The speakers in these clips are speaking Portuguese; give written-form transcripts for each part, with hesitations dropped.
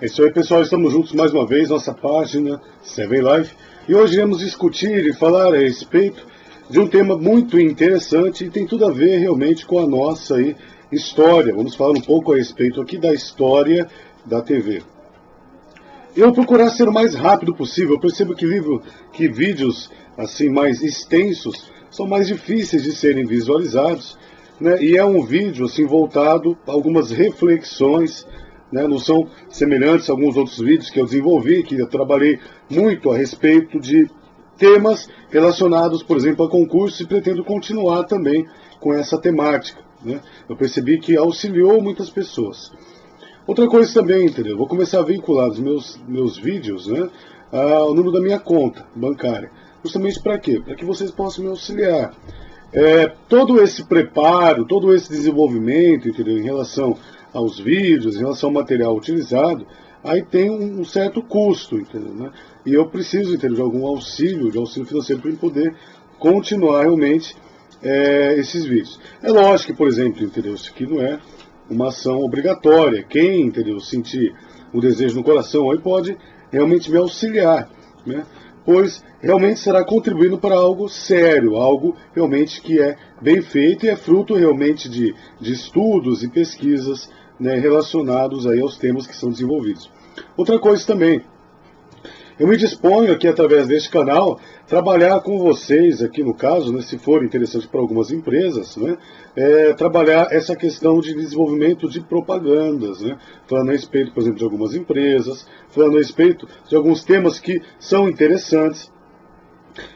É isso aí, pessoal, estamos juntos mais uma vez, nossa página Seven Life, e hoje iremos discutir e falar a respeito de um tema muito interessante e tem tudo a ver realmente com a nossa aí, história. Vamos falar um pouco a respeito aqui da história da TV. Eu vou procurar ser o mais rápido possível. Eu percebo que vídeos assim mais extensos são mais difíceis de serem visualizados, né? E é um vídeo assim voltado a algumas reflexões, né? Não são semelhantes a alguns outros vídeos que eu desenvolvi, que eu trabalhei muito a respeito de temas relacionados, por exemplo, a concursos, e pretendo continuar também com essa temática, né? Eu percebi que auxiliou muitas pessoas. Outra coisa também, entendeu? Vou começar a vincular os meus vídeos, né, ao número da minha conta bancária. Justamente para quê? Para que vocês possam me auxiliar. Todo esse preparo, todo esse desenvolvimento, entendeu, em relação aos vídeos, em relação ao material utilizado, aí tem um certo custo, entendeu, né? E eu preciso, entendeu, de algum auxílio, de auxílio financeiro para poder continuar realmente esses vídeos. É lógico que, por exemplo, entendeu, isso aqui não é uma ação obrigatória. Quem, entendeu, sentir o desejo no coração aí pode realmente me auxiliar, né? Pois realmente será contribuindo para algo sério, algo realmente que é bem feito e é fruto realmente de estudos e pesquisas, né, relacionados aí aos temas que são desenvolvidos. Outra coisa também, eu me disponho aqui através deste canal trabalhar com vocês aqui no caso, né, se for interessante para algumas empresas, né, trabalhar essa questão de desenvolvimento de propagandas, né, falando a respeito, por exemplo, de algumas empresas, falando a respeito de alguns temas que são interessantes.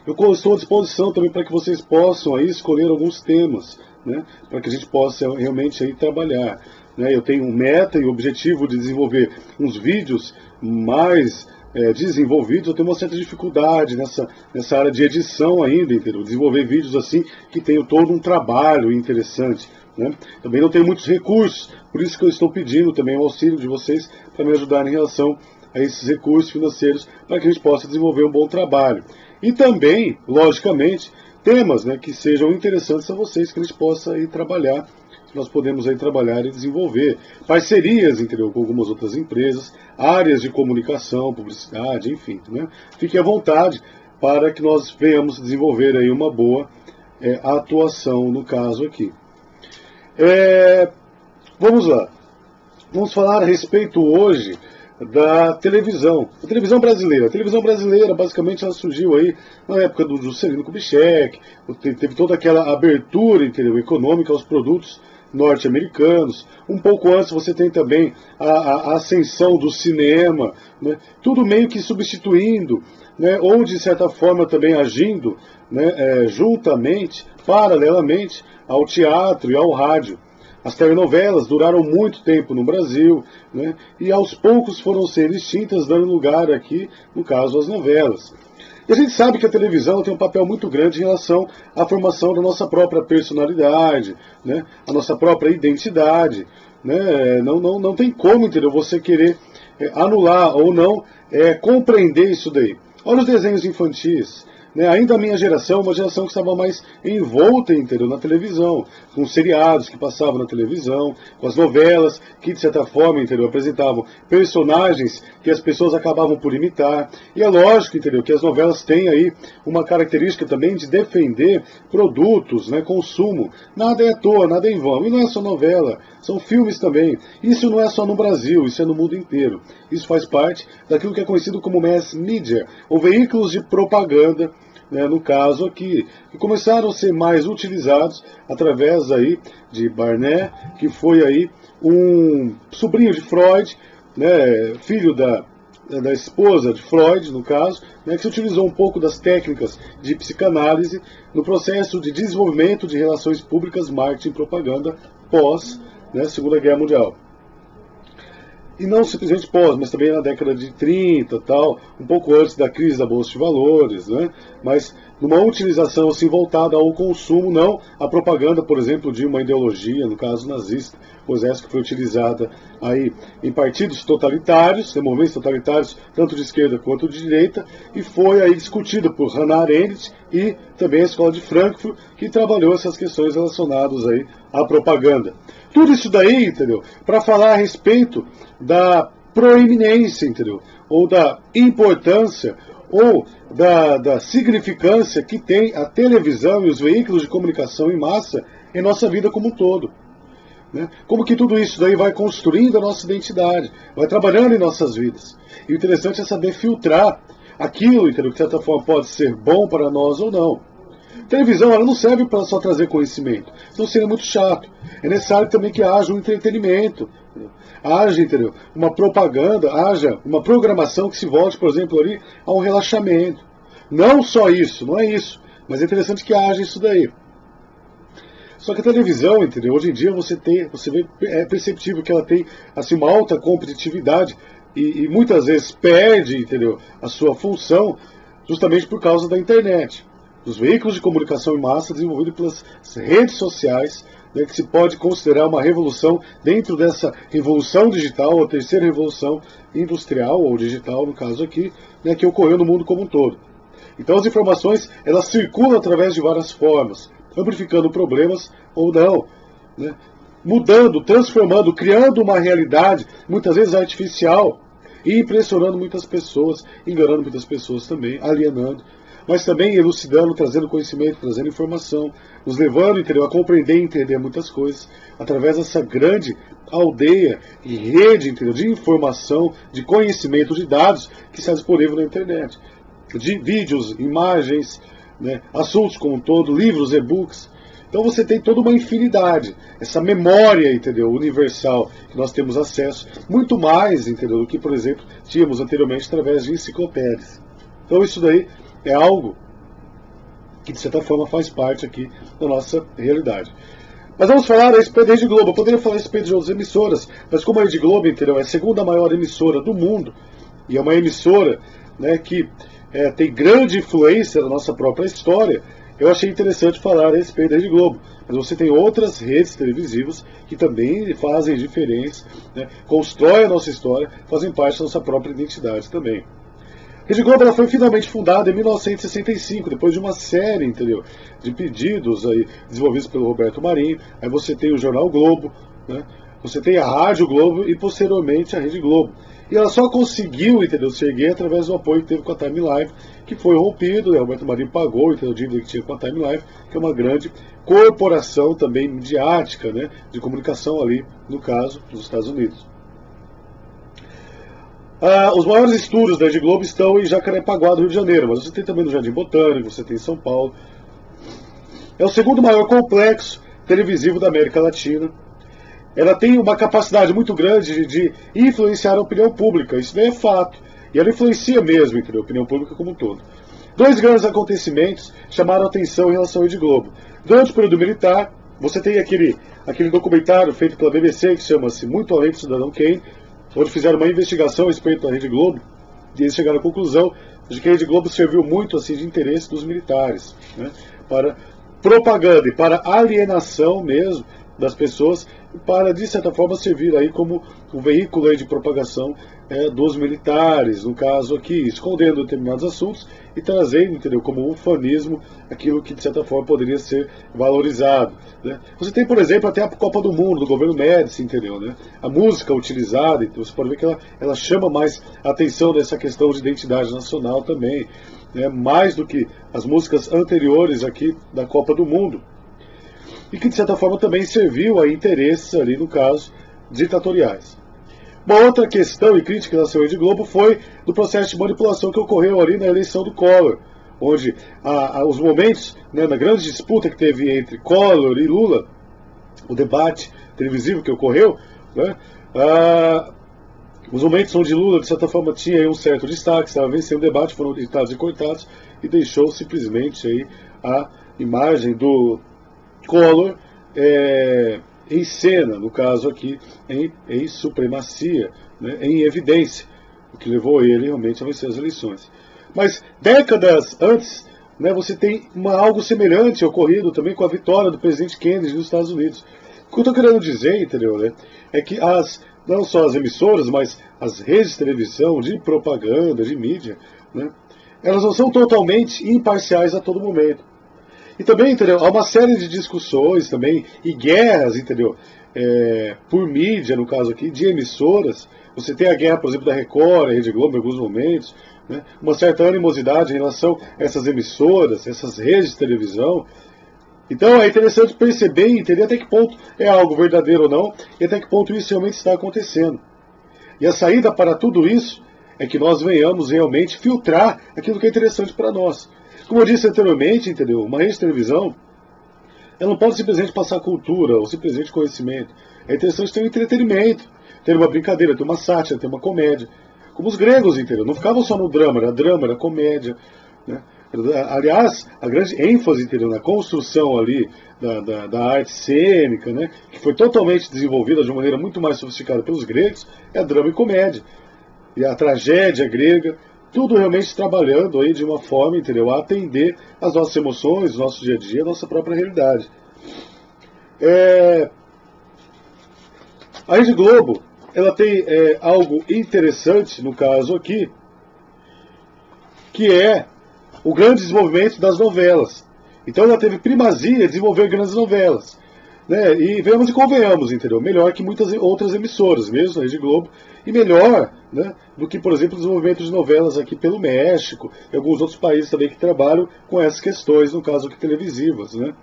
Eu estou à disposição também para que vocês possam aí escolher alguns temas, né, para que a gente possa realmente aí trabalhar, né. Eu tenho meta e objetivo de desenvolver uns vídeos mais desenvolvidos. Eu tenho uma certa dificuldade nessa área de edição ainda, entendeu? Desenvolver vídeos assim que tenham todo um trabalho interessante, né? Também não tenho muitos recursos, por isso que eu estou pedindo também o auxílio de vocês para me ajudar em relação a esses recursos financeiros para que a gente possa desenvolver um bom trabalho. E também, logicamente, temas, né, que sejam interessantes a vocês, que a gente possa aí trabalhar, nós podemos aí trabalhar e desenvolver parcerias, entendeu, com algumas outras empresas, áreas de comunicação, publicidade, enfim, né? Fique à vontade para que nós venhamos desenvolver aí uma boa atuação no caso aqui. Vamos lá. Vamos falar a respeito hoje da televisão. A televisão brasileira. A televisão brasileira, basicamente, ela surgiu aí na época do Juscelino Kubitschek, teve toda aquela abertura, entendeu, econômica aos produtos norte-americanos. Um pouco antes você tem também a ascensão do cinema, né? Tudo meio que substituindo, né? Ou de certa forma também agindo, né, juntamente, paralelamente ao teatro e ao rádio. As telenovelas duraram muito tempo no Brasil, né, e aos poucos foram sendo extintas, dando lugar aqui, no caso, às novelas. E a gente sabe que a televisão tem um papel muito grande em relação à formação da nossa própria personalidade, né, a nossa própria identidade, né. Não tem como, entendeu, você querer anular ou não compreender isso daí. Olha os desenhos infantis. Ainda a minha geração, uma geração que estava mais envolta, entendeu, na televisão, com os seriados que passavam na televisão, com as novelas que, de certa forma, entendeu, apresentavam personagens que as pessoas acabavam por imitar. E é lógico, entendeu, que as novelas têm aí uma característica também de defender produtos, né, consumo. Nada é à toa, nada é em vão. E não é só novela, são filmes também. Isso não é só no Brasil, isso é no mundo inteiro. Isso faz parte daquilo que é conhecido como mass media, ou veículos de propaganda, né, no caso aqui, que começaram a ser mais utilizados através aí de Barnett, que foi aí um sobrinho de Freud, né, filho da esposa de Freud, no caso, né, que se utilizou um pouco das técnicas de psicanálise no processo de desenvolvimento de relações públicas, marketing e propaganda pós, né, Segunda Guerra Mundial. E não simplesmente pós, mas também na década de 30, tal, um pouco antes da crise da Bolsa de Valores, né? Mas numa utilização assim voltada ao consumo, não à propaganda, por exemplo, de uma ideologia, no caso nazista, pois essa que foi utilizada aí em partidos totalitários, em movimentos totalitários, tanto de esquerda quanto de direita, e foi aí discutida por Hannah Arendt e também a Escola de Frankfurt, que trabalhou essas questões relacionadas aí à propaganda. Tudo isso daí, entendeu? Para falar a respeito da proeminência, entendeu? Ou da importância, ou da significância que tem a televisão e os veículos de comunicação em massa em nossa vida como um todo. Né? Como que tudo isso daí vai construindo a nossa identidade, vai trabalhando em nossas vidas. E o interessante é saber filtrar aquilo, entendeu? Que de certa forma pode ser bom para nós ou não. A televisão, ela não serve para só trazer conhecimento, senão seria muito chato. É necessário também que haja um entretenimento, entendeu? Haja, entendeu, uma propaganda, haja uma programação que se volte, por exemplo, ali a um relaxamento. Não só isso, não é isso, mas é interessante que haja isso daí. Só que a televisão, entendeu? Hoje em dia você vê, é perceptível que ela tem assim, uma alta competitividade e muitas vezes perde, entendeu, a sua função justamente por causa da internet, dos veículos de comunicação em massa desenvolvidos pelas redes sociais, né, que se pode considerar uma revolução dentro dessa revolução digital, a terceira revolução industrial ou digital, no caso aqui, né, que ocorreu no mundo como um todo. Então as informações, elas circulam através de várias formas, amplificando problemas ou não, né? Mudando, transformando, criando uma realidade, muitas vezes artificial, e impressionando muitas pessoas, enganando muitas pessoas também, alienando, mas também elucidando, trazendo conhecimento, trazendo informação, nos levando, entendeu, a compreender e entender muitas coisas, através dessa grande aldeia e rede, entendeu, de informação, de conhecimento, de dados que está disponível na internet. De vídeos, imagens, né, assuntos como um todo, livros, e-books. Então você tem toda uma infinidade, essa memória, entendeu, universal, que nós temos acesso, muito mais, entendeu, do que, por exemplo, tínhamos anteriormente através de enciclopédias. Então isso daí é algo que, de certa forma, faz parte aqui da nossa realidade. Mas vamos falar a respeito da Rede Globo. Eu poderia falar a respeito de outras emissoras, mas como a Rede Globo, entendeu, é a segunda maior emissora do mundo, e é uma emissora, né, que tem grande influência na nossa própria história, eu achei interessante falar a respeito da Rede Globo. Mas você tem outras redes televisivas que também fazem diferença, né, constroem a nossa história, fazem parte da nossa própria identidade também. A Rede Globo, ela foi finalmente fundada em 1965, depois de uma série, entendeu, de pedidos aí, desenvolvidos pelo Roberto Marinho. Aí você tem o Jornal Globo, né, você tem a Rádio Globo e posteriormente a Rede Globo. E ela só conseguiu, entendeu, se erguer através do apoio que teve com a Time Life, que foi rompido, né, o Roberto Marinho pagou, entendeu, o dívida que tinha com a Time Life, que é uma grande corporação também midiática, né, de comunicação ali, no caso, dos Estados Unidos. Os maiores estúdios da Rede Globo estão em Jacarepaguá, do Rio de Janeiro, mas você tem também no Jardim Botânico, você tem em São Paulo. É o segundo maior complexo televisivo da América Latina. Ela tem uma capacidade muito grande de influenciar a opinião pública, isso daí é fato. E ela influencia mesmo, entendeu, a opinião pública como um todo. Dois grandes acontecimentos chamaram a atenção em relação à Rede Globo. Durante o período militar, você tem aquele documentário feito pela BBC, que chama-se Muito Além do Cidadão Kane, onde fizeram uma investigação a respeito da Rede Globo, e eles chegaram à conclusão de que a Rede Globo serviu muito assim, de interesse dos militares, né, para propaganda e para alienação mesmo das pessoas, para, de certa forma, servir aí como um veículo aí de propagação dos militares, no caso aqui, escondendo determinados assuntos e trazendo, entendeu, como ufanismo aquilo que, de certa forma, poderia ser valorizado, né? Você tem, por exemplo, até a Copa do Mundo, do governo Médici, entendeu, né? A música utilizada, então você pode ver que ela chama mais a atenção dessa questão de identidade nacional também, né? Mais do que as músicas anteriores aqui da Copa do Mundo. E que, de certa forma, também serviu a interesses ali, no caso, ditatoriais. Uma outra questão e crítica em relação à Rede Globo foi do processo de manipulação que ocorreu ali na eleição do Collor, onde os momentos, né, na grande disputa que teve entre Collor e Lula, o debate televisivo que ocorreu, né, os momentos onde Lula, de certa forma, tinha aí um certo destaque, estava vencendo o debate, foram editados e cortados, e deixou simplesmente aí a imagem do Collor em cena, no caso aqui, em supremacia, né, em evidência, o que levou ele realmente a vencer as eleições. Mas décadas antes, né, você tem algo semelhante ocorrido também com a vitória do presidente Kennedy nos Estados Unidos. O que eu estou querendo dizer, entendeu, né, é que não só as emissoras, mas as redes de televisão, de propaganda, de mídia, né, elas não são totalmente imparciais a todo momento. E também, entendeu, há uma série de discussões também, e guerras, entendeu, por mídia, no caso aqui, de emissoras. Você tem a guerra, por exemplo, da Record, a Rede Globo em alguns momentos, né? Uma certa animosidade em relação a essas emissoras, essas redes de televisão. Então é interessante perceber e entender até que ponto é algo verdadeiro ou não, e até que ponto isso realmente está acontecendo. E a saída para tudo isso é que nós venhamos realmente filtrar aquilo que é interessante para nós. Como eu disse anteriormente, entendeu? Uma rede de televisão, ela não pode simplesmente passar cultura ou simplesmente conhecimento. É interessante ter um entretenimento, ter uma brincadeira, ter uma sátira, ter uma comédia. Como os gregos, entendeu? Não ficavam só no drama, era comédia, né? Aliás, a grande ênfase, entendeu, na construção ali da arte cênica, né, que foi totalmente desenvolvida de uma maneira muito mais sofisticada pelos gregos, é drama e comédia. E a tragédia grega, tudo realmente trabalhando aí de uma forma, entendeu, a atender às nossas emoções, o nosso dia a dia, a nossa própria realidade. A Rede Globo, ela tem algo interessante, no caso aqui, que é o grande desenvolvimento das novelas. Então ela teve primazia em desenvolver grandes novelas, né? E venhamos e convenhamos, entendeu? Melhor que muitas outras emissoras, mesmo a Rede Globo, e melhor, né, do que, por exemplo, o desenvolvimento de novelas aqui pelo México e alguns outros países também que trabalham com essas questões, no caso aqui televisivas, né?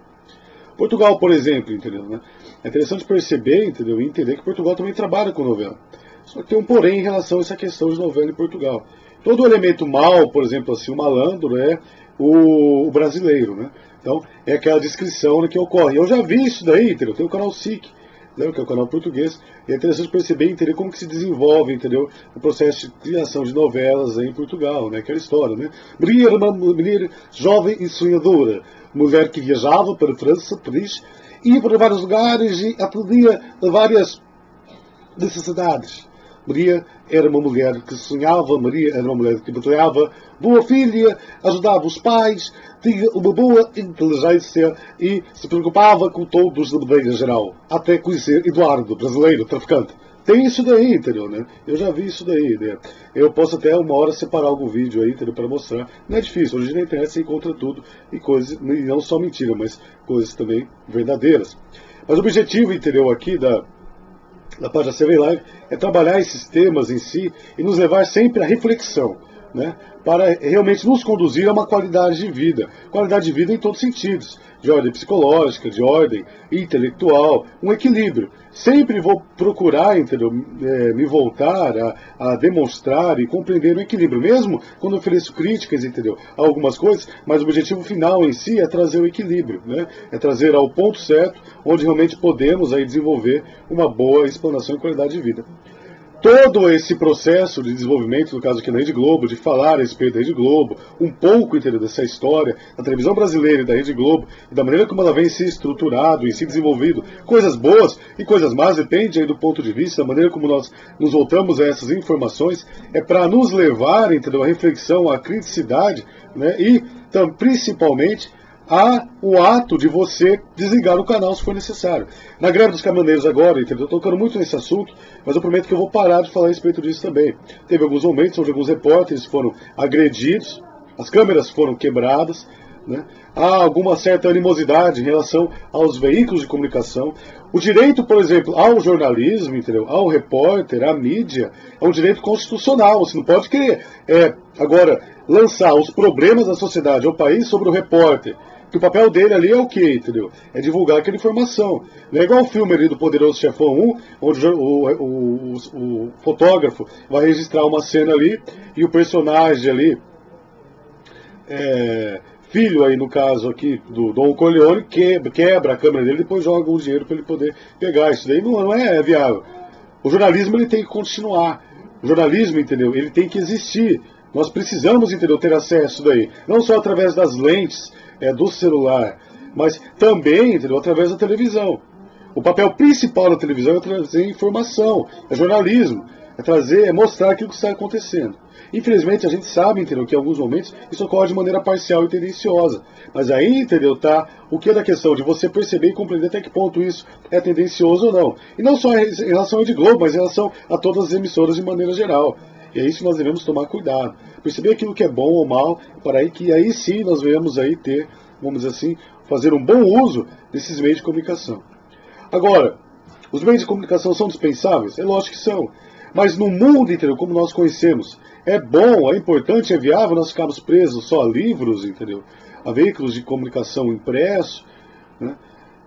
Portugal, por exemplo, entendeu? Né? É interessante perceber, entendeu? E entender que Portugal também trabalha com novela. Só que tem um porém em relação a essa questão de novela em Portugal. Todo elemento mal, por exemplo, assim, o malandro é o brasileiro, né? Então, é aquela descrição, né, que ocorre. Eu já vi isso daí, entendeu? Tem o canal SIC, né, que é o canal português, e é interessante perceber e entender como que se desenvolve, entendeu, o processo de criação de novelas aí em Portugal, né? Aquela história, né? Maria era uma mulher jovem e sonhadora, mulher que viajava para a França, Paris, ia para vários lugares e atendia a várias necessidades. Maria era uma mulher que sonhava, Maria era uma mulher que batalhava, boa filha, ajudava os pais, tinha uma boa inteligência e se preocupava com todos de maneira geral, até conhecer Eduardo, brasileiro, traficante. Tem isso daí, entendeu, né? Eu já vi isso daí, né? Eu posso até uma hora separar algum vídeo aí, entendeu, para mostrar. Não é difícil, hoje na internet você encontra tudo, e coisas, e não só mentira, mas coisas também verdadeiras. Mas o objetivo, entendeu, aqui da página CV Live é trabalhar esses temas em si e nos levar sempre à reflexão, né, para realmente nos conduzir a uma qualidade de vida em todos os sentidos, de ordem psicológica, de ordem intelectual, um equilíbrio. Sempre vou procurar, entendeu, me voltar a demonstrar e compreender o equilíbrio, mesmo quando ofereço críticas, entendeu, a algumas coisas, mas o objetivo final em si é trazer o equilíbrio, né, é trazer ao ponto certo, onde realmente podemos aí desenvolver uma boa explanação e qualidade de vida. Todo esse processo de desenvolvimento, no caso aqui na Rede Globo, de falar a respeito da Rede Globo, um pouco, entendeu, dessa história da televisão brasileira e da Rede Globo, e da maneira como ela vem se estruturado e se desenvolvido, coisas boas e coisas más, depende aí do ponto de vista, da maneira como nós nos voltamos a essas informações, é para nos levar, entendeu, à reflexão, à criticidade, né, e principalmente o ato de você desligar o canal se for necessário. Na greve dos caminhoneiros agora, entendeu? Eu estou tocando muito nesse assunto, mas eu prometo que eu vou parar de falar a respeito disso também. Teve alguns momentos onde alguns repórteres foram agredidos, as câmeras foram quebradas, né? Há alguma certa animosidade em relação aos veículos de comunicação. O direito, por exemplo, ao jornalismo, entendeu? Ao repórter, à mídia, é um direito constitucional. Você não pode querer agora lançar os problemas da sociedade ao país sobre o repórter. Que o papel dele ali é o quê, entendeu? É divulgar aquela informação. Não é igual o filme ali do Poderoso Chefão 1, onde o fotógrafo vai registrar uma cena ali e o personagem ali, filho aí no caso aqui do Don Corleone, quebra a câmera dele e depois joga o dinheiro para ele poder pegar. Isso daí não é viável. O jornalismo ele tem que continuar. O jornalismo, entendeu? Ele tem que existir. Nós precisamos, entendeu, ter acesso daí. Não só através das lentes do celular, mas também, entendeu, através da televisão. O papel principal da televisão é trazer informação, é jornalismo, é mostrar aquilo que está acontecendo. Infelizmente a gente sabe, entendeu, que em alguns momentos isso ocorre de maneira parcial e tendenciosa. Mas aí, entendeu, tá o que é da questão de você perceber e compreender até que ponto isso é tendencioso ou não. E não só em relação à Rede Globo, mas em relação a todas as emissoras de maneira geral. E é isso que nós devemos tomar cuidado. Perceber aquilo que é bom ou mal, para aí sim nós venhamos aí ter, vamos dizer assim, fazer um bom uso desses meios de comunicação. Agora, Os meios de comunicação são dispensáveis? É lógico que são. Mas no mundo, entendeu, como nós conhecemos, é bom, é importante, é viável nós ficarmos presos só a livros, entendeu? A veículos de comunicação impresso, né?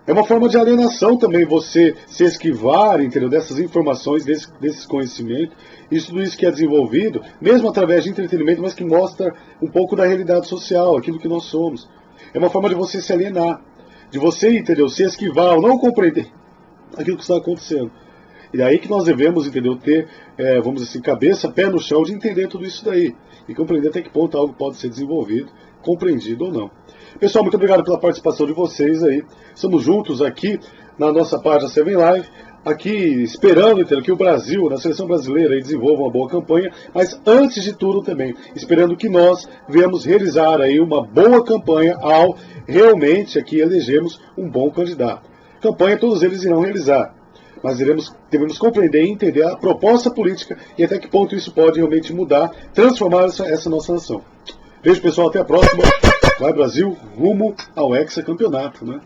É uma forma de alienação também você se esquivar, entendeu, dessas informações, desses conhecimentos, e tudo isso que é desenvolvido, mesmo através de entretenimento, mas que mostra um pouco da realidade social, aquilo que nós somos. É uma forma de você se alienar, de você, entendeu, se esquivar ou não compreender aquilo que está acontecendo. E aí que nós devemos, entendeu, ter, vamos dizer assim, cabeça, pé no chão de entender tudo isso daí. E compreender até que ponto algo pode ser desenvolvido, compreendido ou não. Pessoal, muito obrigado pela participação de vocês aí. Estamos juntos aqui na nossa página Seven Live, aqui esperando, entendeu, que o Brasil, na seleção brasileira, aí, desenvolva uma boa campanha, mas antes de tudo também, esperando que nós venhamos realizar aí uma boa campanha ao realmente aqui elegermos um bom candidato. Campanha todos eles irão realizar, mas devemos compreender e entender a proposta política e até que ponto isso pode realmente mudar, transformar essa nossa nação. Beijo, pessoal, até a próxima. Vai Brasil, rumo ao hexacampeonato, né?